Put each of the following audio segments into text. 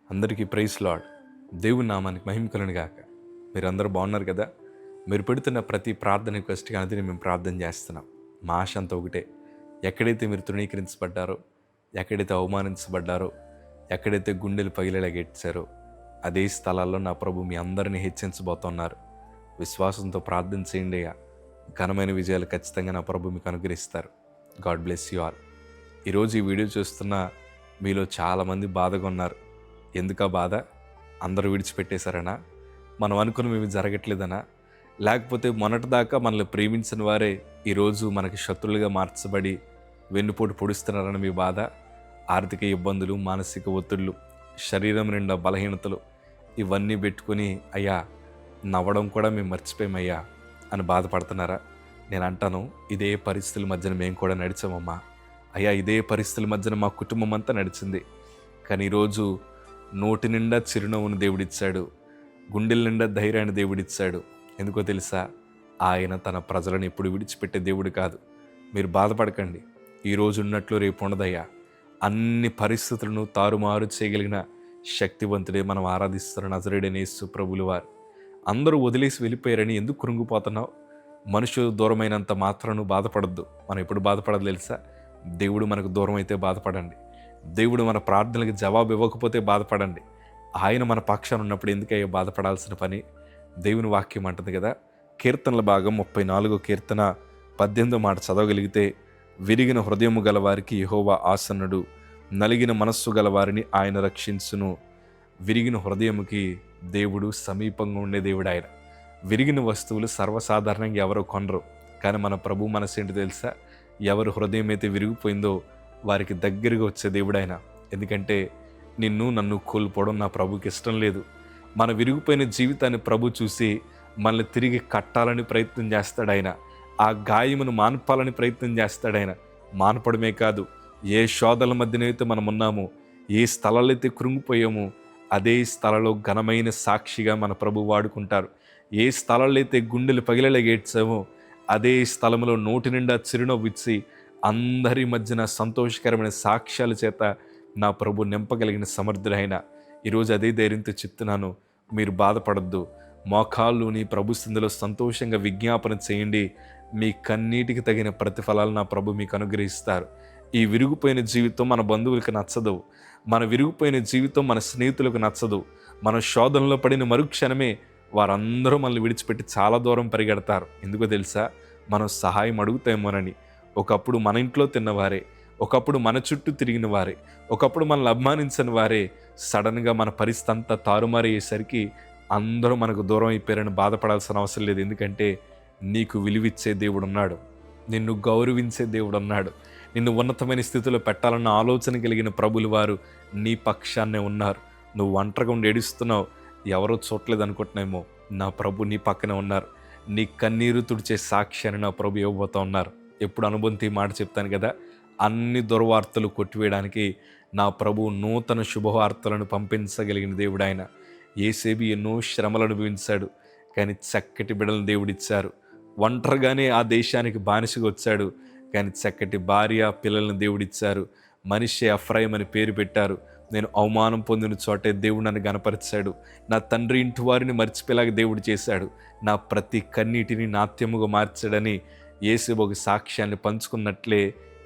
అందరికీ praise lord. దేవుని నామానికి మహిమ కలుగును గాక. మీరందరూ బాగున్నారు కదా? మీరు పెడుతున్న ప్రతి ప్రార్థన రిక్వెస్ట్కి అనేది మేము ప్రార్థన చేస్తున్నాం. మా ఆశ అంతా ఒకటే, ఎక్కడైతే మీరు తృణీకరించబడ్డారో, ఎక్కడైతే అవమానించబడ్డారో, ఎక్కడైతే గుండెలు పగిలేలాగెట్టారో అదే స్థలాల్లో నా ప్రభు మీ అందరినీ హెచ్చించబోతున్నారు. విశ్వాసంతో ప్రార్థన చేయండి. ఘనమైన విజయాలు ఖచ్చితంగా నా ప్రభు మీకు అనుగ్రహిస్తారు. God bless you all. ఈరోజు ఈ వీడియో చూస్తున్న మీలో చాలామంది బాధగా ఉన్నారు. ఎందుకా బాధ? అందరూ విడిచిపెట్టేశారనా? మనం అనుకున్నవి జరగట్లేదనా? లేకపోతే మొన్నటిదాకా మనల్ని ప్రేమించిన వారే ఈరోజు మనకి శత్రులుగా మార్చబడి వెన్నుపోటు పొడుస్తున్నారని మీ బాధ? ఆర్థిక ఇబ్బందులు, మానసిక ఒత్తిళ్ళు, శరీరం నిండా బలహీనతలు ఇవన్నీ పెట్టుకొని అయ్యా నవ్వడం కూడా మేము మర్చిపోయామయ్యా అని బాధపడుతున్నారా? నేను అంటాను, ఇదే పరిస్థితుల మధ్యన మేము కూడా నడిచామమ్మా. అయ్యా ఇదే పరిస్థితుల మధ్యన మా కుటుంబం అంతా నడిచింది. కానీ ఈరోజు నోటి నిండా చిరునవ్వును దేవుడిచ్చాడు, గుండెల నిండా ధైర్యాన్ని దేవుడిచ్చాడు. ఎందుకో తెలుసా? ఆయన తన ప్రజలను ఎప్పుడు విడిచిపెట్టే దేవుడు కాదు. మీరు బాధపడకండి, ఈరోజు ఉన్నట్లు రేపు ఉండదయ్యా. అన్ని పరిస్థితులను తారుమారు చేయగలిగిన శక్తివంతుడే మనం ఆరాధిస్తున్న నజరేయుడైన యేసు ప్రభువుల వారు. అందరూ వదిలేసి వెళ్ళిపోయారని ఎందుకు కృంగిపోతున్నావు? మనుషులు దూరమైనంత మాత్రం బాధపడద్దు. మనం ఎప్పుడు బాధపడదు తెలుసా? దేవుడు మనకు దూరం అయితే బాధపడండి. దేవుడు మన ప్రార్థనలకు జవాబు ఇవ్వకపోతే బాధపడండి. ఆయన మన పక్షాన ఉన్నప్పుడు ఎందుకయ్యో బాధపడాల్సిన పని? దేవుని వాక్యం అంటుంది కదా, కీర్తనల భాగం 34 కీర్తన 18 మాట చదవగలిగితే, విరిగిన హృదయము గల వారికి యెహోవా ఆసన్నుడు, నలిగిన మనస్సు గల వారిని ఆయన రక్షించును. విరిగిన హృదయముకి దేవుడు సమీపంగా ఉండే దేవుడు ఆయన. విరిగిన వస్తువులు సర్వసాధారణంగా ఎవరో కొనరు. కానీ మన ప్రభు మనసు ఏంటి తెలుసా? ఎవరు హృదయం అయితే విరిగిపోయిందో వారికి దగ్గరగా వచ్చే దేవుడు ఆయన. ఎందుకంటే నన్ను కోల్పోవడం నా ప్రభుకి ఇష్టం లేదు. మన విరిగిపోయిన జీవితాన్ని ప్రభు చూసి మనల్ని తిరిగి కట్టాలని ప్రయత్నం చేస్తాడు ఆయన. ఆ గాయమును మాన్పాలని ప్రయత్నం చేస్తాడు ఆయన. మాన్పడమే కాదు, ఏ శోధల మధ్యనైతే మనం ఉన్నామో, ఏ స్థలాల్లో అయితే కృంగిపోయామో అదే స్థలంలో ఘనమైన సాక్షిగా మన ప్రభు వాడుకుంటారు. ఏ స్థలాల్లో అయితే గుండెలు పగిలేలాగేడ్చామో అదే స్థలంలో నోటి నిండా చిరునవ్వు ఇచ్చి అందరి మధ్యన సంతోషకరమైన సాక్ష్యాల చేత నా ప్రభు నింపగలిగిన సమర్థుడైన. ఈరోజు అదే ధైర్యంతో చెప్తున్నాను, మీరు బాధపడద్దు. మోకాళ్ళు నీ ప్రభు స్థితిలో సంతోషంగా విజ్ఞాపన చేయండి. మీ కన్నీటికి తగిన ప్రతిఫలాలు నా ప్రభు మీకు అనుగ్రహిస్తారు. ఈ విరిగిపోయిన జీవితం మన బంధువులకు నచ్చదు. మన విరిగిపోయిన జీవితం మన స్నేహితులకు నచ్చదు. మన శోధనలో పడిన మరుక్షణమే వారందరూ మనల్ని విడిచిపెట్టి చాలా దూరం పరిగెడతారు. ఎందుకో తెలుసా? మనం సహాయం అడుగుతామోనని. ఒకప్పుడు మన ఇంట్లో తిన్నవారే, ఒకప్పుడు మన చుట్టూ తిరిగిన వారే, ఒకప్పుడు మనల్ని అభిమానించిన వారే సడన్గా మన పరిస్థితి అంతా తారుమారయ్యేసరికి అందరూ మనకు దూరం అయిపోయారని బాధపడాల్సిన అవసరం లేదు. ఎందుకంటే నీకు విలువిచ్చే దేవుడు ఉన్నాడు, నిన్ను గౌరవించే దేవుడు ఉన్నాడు, నిన్ను ఉన్నతమైన స్థితిలో పెట్టాలన్న ఆలోచన కలిగిన ప్రభులు వారు నీ పక్షాన్నే ఉన్నారు. నువ్వు ఒంటరిగా ఉండి ఏడుస్తున్నావు, ఎవరో చూడలేదు అనుకుంటున్నామో, నా ప్రభు నీ పక్కనే ఉన్నారు. నీ కన్నీరు తుడిచే సాక్ష్యాన్ని నా ప్రభు ఇవ్వబోతూ ఉన్నారు. ఎప్పుడు అనుబంధి మాట చెప్తాను కదా, అన్ని దుర్వార్తలు కొట్టివేయడానికి నా ప్రభు నూతన శుభవార్తలను పంపించగలిగిన దేవుడు ఆయన. యేసేబు ఎన్నో శ్రమలు అనుభవించాడు, కానీ చక్కటి బిడ్డలను దేవుడిచ్చారు. ఒంటరిగానే ఆ దేశానికి బానిసగా వచ్చాడు, కానీ చక్కటి భార్య పిల్లలను దేవుడిచ్చారు. మనిషి ఎఫ్రాయిం అని పేరు పెట్టారు. నేను అవమానం పొందిన చోటే దేవుడు నన్ను గనపరిచాడు. నా తండ్రి ఇంటి వారిని మర్చిపోయేలాగా దేవుడు చేశాడు. నా ప్రతి కన్నీటిని నాట్యముగా మార్చాడని యేసేబు ఒక సాక్ష్యాన్ని పంచుకున్నట్లే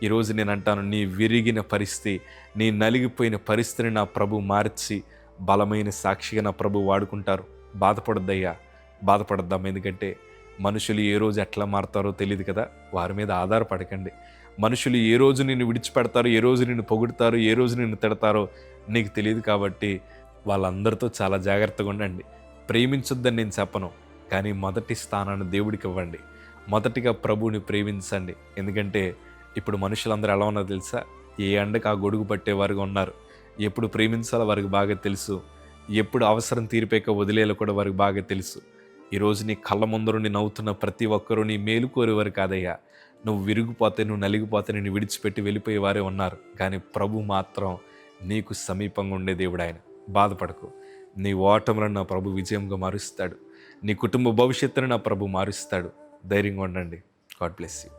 ఈరోజు నేను అంటాను, నీ విరిగిన పరిస్థితి, నీ నలిగిపోయిన పరిస్థితిని నా ప్రభు మార్చి బలమైన సాక్షిగా నా ప్రభు వాడుకుంటారు. బాధపడద్దయ్యా, బాధపడద్దాం. ఎందుకంటే మనుషులు ఏ రోజు ఎట్లా మారుతారో తెలియదు కదా. వారి మీద ఆధారపడకండి. మనుషులు ఏ రోజు నిన్ను విడిచిపెడతారో, ఏ రోజు నిన్ను పొగుడతారో, ఏ రోజు నిన్ను తిడతారో నీకు తెలియదు. కాబట్టి వాళ్ళందరితో చాలా జాగ్రత్తగా ఉండండి. ప్రేమించొద్దని నేను చెప్పను, కానీ మొదటి స్థానాన్ని దేవుడికి ఇవ్వండి. మొదటిగా ప్రభువుని ప్రేమించండి. ఎందుకంటే ఇప్పుడు మనుషులందరూ ఎలా ఉన్నారో తెలుసా? ఏ ఎండకు ఆ గొడుగు పట్టేవారుగా ఉన్నారు. ఎప్పుడు ప్రేమించాలో వారికి బాగా తెలుసు, ఎప్పుడు అవసరం తీరిపోయాక వదిలేయాలో కూడా వారికి బాగా తెలుసు. ఈరోజు నీ కళ్ళ ముందరు నీ నవ్వుతున్న ప్రతి ఒక్కరూ నీ మేలు కోరేవారు కాదయ్యా. నువ్వు విరిగిపోతే, నువ్వు నలిగిపోతే నిన్ను విడిచిపెట్టి వెళ్ళిపోయేవారే ఉన్నారు. కానీ ప్రభు మాత్రం నీకు సమీపంగా ఉండే దేవుడు ఆయన. బాధపడకు. నీ ఓటములను నా ప్రభు విజయంగా మారుస్తాడు. నీ కుటుంబ భవిష్యత్తును నా ప్రభు మారుస్తాడు. ధైర్యంగా ఉండండి. God bless you.